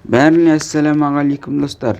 Бәріне ассалаумағалейкум достар.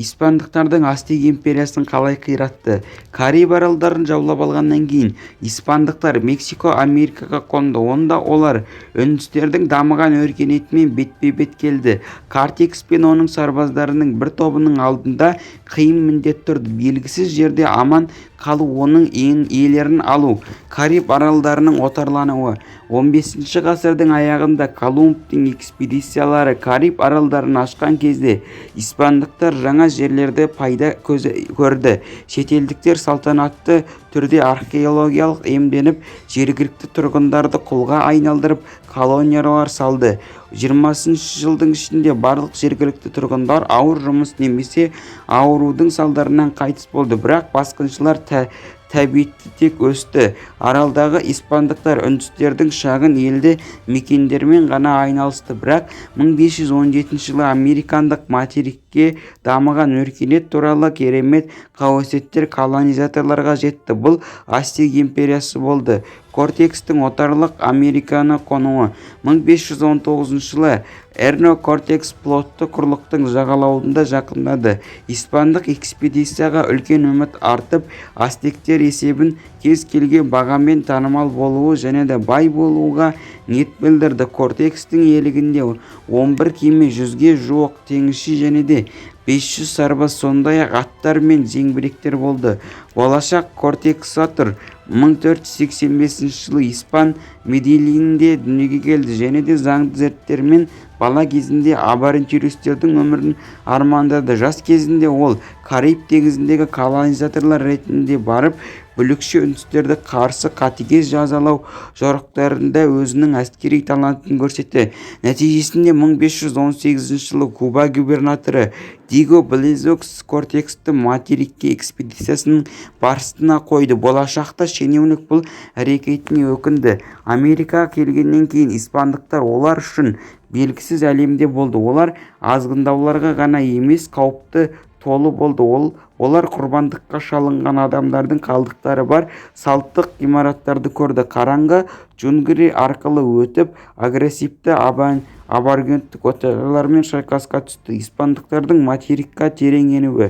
Испандықтардың Астек империясын қалай қиратты? Кариб аралдарын жаулап алғаннан кейін испандықтар Мексико, Америкаға қонды. Онда олар үндістердің дамыған өркениетімен бетпе-бет келді. Кортекс пен оның сарбаздарының бір тобының алдында қиын міндет тұрды. Белгісіз жерде аман қалу, оның иелерін алу. Кариб аралдарының отарлануы. 15 ғасырдың аяғында Колумбтың экспедициялары Кариб аралдарын ашқан кезде испандықтар жаңа жерлерді пайда көрді. Шетелдіктер салтанатты түрде археологиялық емденіп, жергілікті тұрғындарды құлға айналдырып, колониялар салды. 20 жылдың ішінде барлық жергілікті тұрғындар ауыр жұмыс немесе аурудың салдарынан қайтыс болды. Бірақ басқыншылар тәбетті тек өсті. Аралдағы испандықтар үндістердің шағын елді мекендермен ғана айналысты. Бірақ 1517 жылы американдық материкке дамыған өркениет туралы керемет қауесеттер колонизаторларға жетті. Бұл Астек империясы болды. Кортекстің отарлық Американы қонуы. 1519 жылы Эрно Кортекс плотты құрлықтың жағалауында жақындады. Испандық экспедицияға үлкен үміт артып, астектер есебін кез келген бағамен танымал болуы және де бай болуға ниет білдірді. Кортекстің иелігінде 11 кеме, 100-ге жуық теңізші және де 500 сарбаз, сондай-ақ аттар мен зеңбіректер болды. Болашақ кортексатор 1485 жылы Испан Медельинде дүниеге келді және де заңды зерттеумен бала кезінде авантюристердің өмірін армандады. Жас кезінде ол Кариб теңізіндегі колонизаторлар ретінде барып, бүлікші үндістерді қарсы қатыгез жазалау жорықтарында өзінің әскери талантын көрсетті. Нәтижесінде 1518 жылы Куба губернаторы Диго Блезокс Кортексті материкке экспедициясының басшысына қойды. Болашақта шенеунік бұл әрекетіне өкінді. Америкаға келгеннен кейін испандықтар олар үшін белгісіз әлемде болды. Олар азғындауларға ғана емес, қауіпті толы болды. Олар құрбандыққа шалынған адамдардың қалдықтары бар салттық ғимараттарды көрді. Қараңғы джунгли арқылы өтіп, агрессивті аборигендік оқиғалармен шайқасқа түсті. Испандықтардың материкқа терең енуі,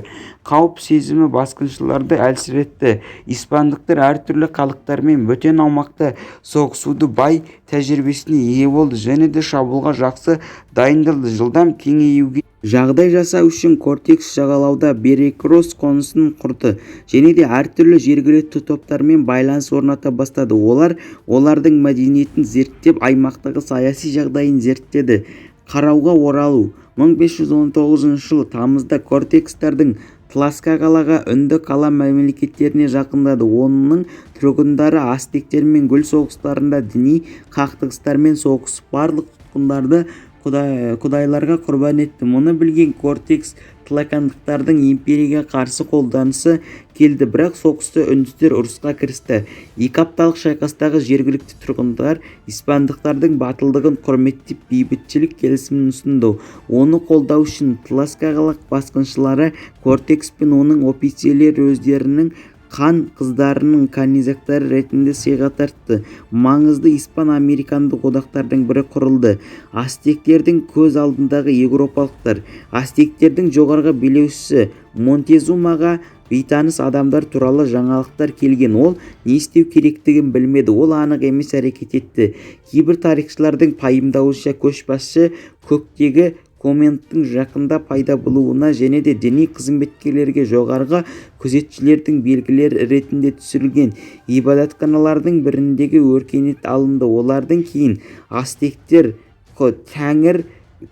қауіп сезімі басқыншыларды әлсіретті. Испандықтар әртүрлі халықтармен бөтен аумақта соғысуды бай тәжірибесіне ие болды және де шабуылға жақсы дайындалды. Жылдам кеңеюге жағдай жасау үшін Кортекс жағалауда Веракрус қонысын құрды және де әртүрлі жергілікті топтармен байланыс орната бастады. Олардың мәдениетін зерттеп, аймақтағы саяси жағдайын зерттеді. Қарауға оралу. 1519 жылы тамызда Кортекстардың Тласкалаға, үнді қала мемлекеттеріне жақындады. Оның тұрғындары астектермен гүл соғыстарында діни қақтығыстармен соғысып, барлық тұтқындарды құдайларға құрбан етті. Мұны білген Кортекс тлакандықтардың империяға қарсы қолданысы келді, бірақ соғысты үндістер ұрысқа кірісті. 2 апталық шайқастағы жергілікті тұрғындар испандықтардың батылдығын құрметтеп, бейбітшілік келісімін ұсынды. Оны қолдау үшін тласкалалық басқыншылары Кортекс пен оның офицерлері өздерінің қан қыздарының канизактары ретінде сыйға тартты. Маңызды испан-американдық одақтардың бірі құрылды. Астектердің көз алдындағы еуропалықтар. Астектердің жоғарғы билеушісі Монтезумаға бейтаныс адамдар туралы жаңалықтар келген. Ол не істеу керектігін білмеді. Ол анық емес әрекет етті. Кейбір тарихшылардың пайымдауынша көшбасшы көктегі коменттің жақында пайда болуына және де діни қызметкерлерге жоғарғы күзетшілердің белгілері ретінде түсірілген ибадатханалардың біріндегі өркениет алынды. Олардан кейін астектер тәңір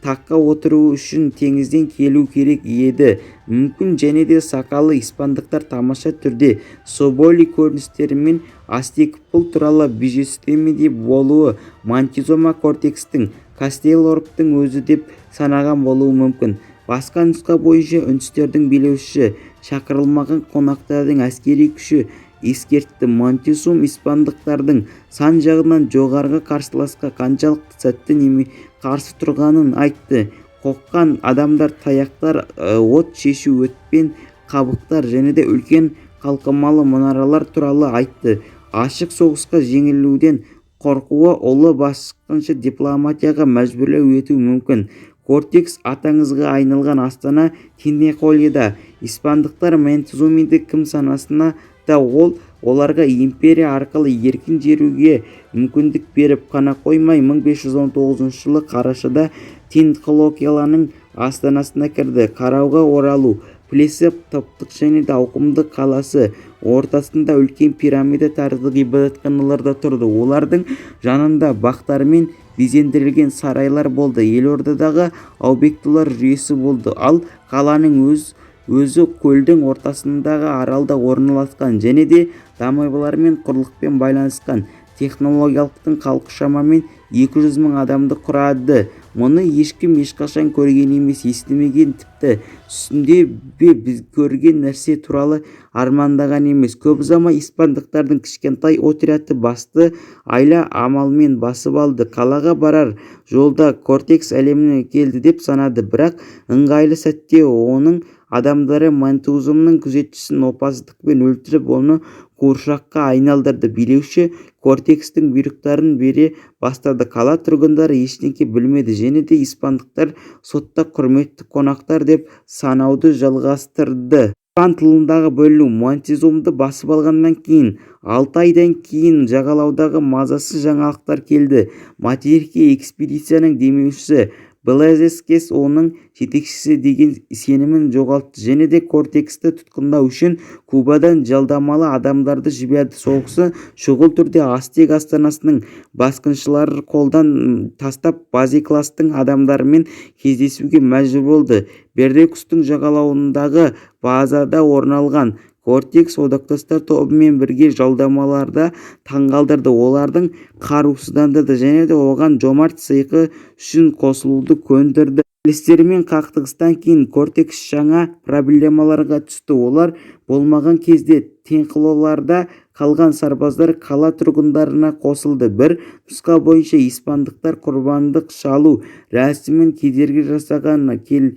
таққа отыру үшін теңізден келу керек еді. Мүмкін және де сақалы испандықтар тамаша түрде соболи көріністерімен астек бұл туралы бежестемеде болуы Монтезума Кортекстің Кастеллорптың өзі деп санаған болуы мүмкін. Басқа нұсқа бойынша үндістердің билеушісі шақырылмаған қонақтардың әскери күші ескертті. Монтезум испандықтардың сан жағынан жоғарғы қарсыласқа қаншалықты сәтті неме қарсы тұрғанын айтты. Қоққан адамдар таяқтар, от шешу өтпен қабықтар және де үлкен қалқымалы мұнаралар туралы айтты. Ашық соғысқа жеңілуден қорқуы ұлы басқыншы дипломатияға мәжбүрлеу етуі мүмкін. Кортекс атаңызға айналған астана Тинеколида. Испандықтар Монтезумиді кім санасына да оларға империя арқылы еркін жүруге мүмкіндік беріп қана қоймай, 1519 жылы қарашада Тинеколияның астанасына кірді. Қарауға оралу плесі таптық және де ауқымды қаласы ортасында үлкен пирамида тәрізді ғибадатханаларда тұрды. Олардың жанында бақтармен безендірілген сарайлар болды. Елордадағы объектілер жүйесі болды. Ал қаланың өзі көлдің ортасындағы аралда орналасқан және де дамбалармен құрлықпен байланысқан. Технологиялықтың халқы шамамен 200 мың адамды құрады. Мұны ешкім ешқашан көрген емес, естімеген, тіпті түсінде біз көрген нәрсе туралы армандаған емес. Көп ұзамай испандықтардың кішкентай отряды басты айла амалмен басып алды. Қалаға барар жолда Кортекс әлеміне келді деп санады, бірақ ыңғайлы сәтте оның адамдары Монтезумның күзетшісін опасыздықпен өлтіріп, оны қуыршаққа айналдырды. Билеуші Кортекстің бұйрықтарын бере бастады. Қала тұрғындары ештеңе білмеді және де испандықтар сотта құрметті қонақтар деп санауды жалғастырды. Испан тылындағы бөліну Монтезумды басып алғаннан кейін 6 айдан кейін жағалаудағы мазасыз жаңалықтар келді. Материкке экспедицияның демеушісі Белазкес оның жетекшісі деген сенімін жоғалтты және де Кортексті тұтқындау үшін Кубадан жалдамалы адамдарды жіберді. Соғысы шұғыл түрде Астек астанасының басқыншылары қолдан тастап Базикластың адамдарымен кездесуге мәжбүр болды. Веракрустың жағалауындағы базада орналған Кортекс одақтастар тобымен бірге жалдамаларда таңғалдырды. Олардың қарусыздандырды және де оған жомарт сыйақы үшін қосылуды көндірді. Келістермен қақтығыстан кейін Кортекс жаңа проблемаларға түсті. Олар болмаған кезде Тинеколияда қалған сарбаздар қала тұрғындарына қосылды. Бір нұсқа бойынша испандықтар құрбандық шалу рәсімін кедергі жасағанына келді.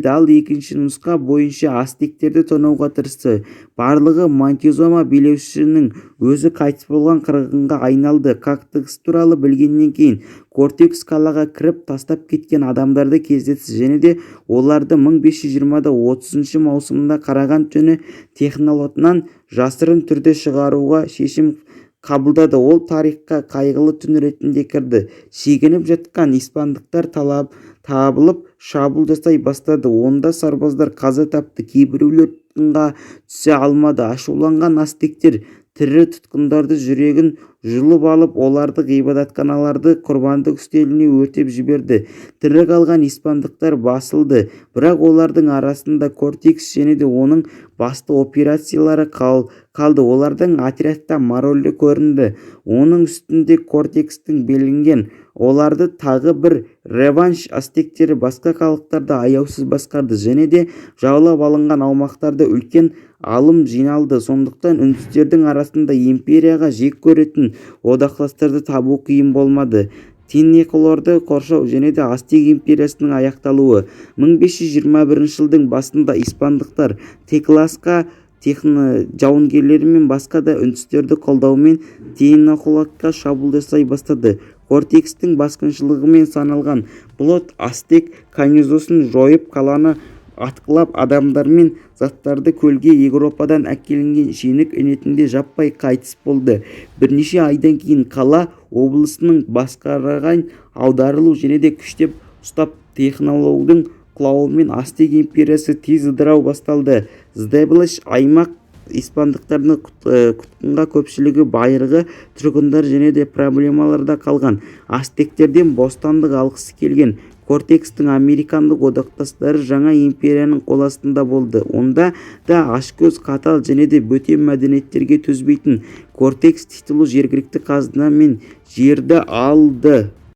Ал екінші нұсқа бойынша астектерді тонауға тырысты. Барлығы Монтезума билеушісінің өзі қайтыс болған қырғынға айналды. Қақтығыс туралы білгеннен кейін Кортекс қалаға кіріп тастап кеткен адамдарды кездесті және де оларды 1520-да 30 маусымында қараған түні технолотынан жасырын түрде шығаруға шешім қабылдады. Ол тарихқа қайғылы түн ретінде кірді. Шегініп жатқан испандықтар табылып шабуыл жасай бастады. Онда сарбаздар қаза тапты, кейбіреулер тұтқынға түсе алмады. Ашуланған астектер тірі тұтқындарды жүрегін жұлып алып, оларды ғибадатханаларды құрбандық үстеліне өртеп жіберді. Тірі қалған испандықтар басылды, бірақ олардың арасында Кортекс және де оның басты операциялары қалды. Олардың отрядта моральді көрінді. Оның үстінде Кортекстің белгіленген оларды тағы бір реванш. Астектері басқа халықтарды аяусыз басқарды және де жаулап алынған аумақтарда үлкен алым жиналды. Сондықтан үндістердің арасында империяға жек көретін одақтастарды табу қиын болмады. Тинеколияды қоршау және де Астек империясының аяқталуы. 1521 жылдың басында испандықтар Текласқа жауынгерлері мен басқа да үндістерді қолдауымен Тинеколияға шабуыл жасай бастады. Кортекстің басқыншылығымен саналған Плот Астек канизосын жойып, қаланы атқылап, адамдар мен заттарды көлге Еуропадан әкелінген жеңіл инетінде жаппай қайтыс болды. Бірнеше айдан кейін қала облысының басқарған аударылу және де күштеп ұстап технологияның құлауымен Астек империясы тез ыдырау басталды. Сдеблаш аймақ испандықтардың құтқынға көпшілігі байырғы тұрғындар және де проблемаларда қалған астектерден бостандық алғысы келген. Кортекстің американдық одақтастары жаңа империяның қол астында болды. Онда да ашкөз, қатал және де бөтен мәдениеттерге төзбейтін Кортекс титулы жергілікті қазына мен жерді алды.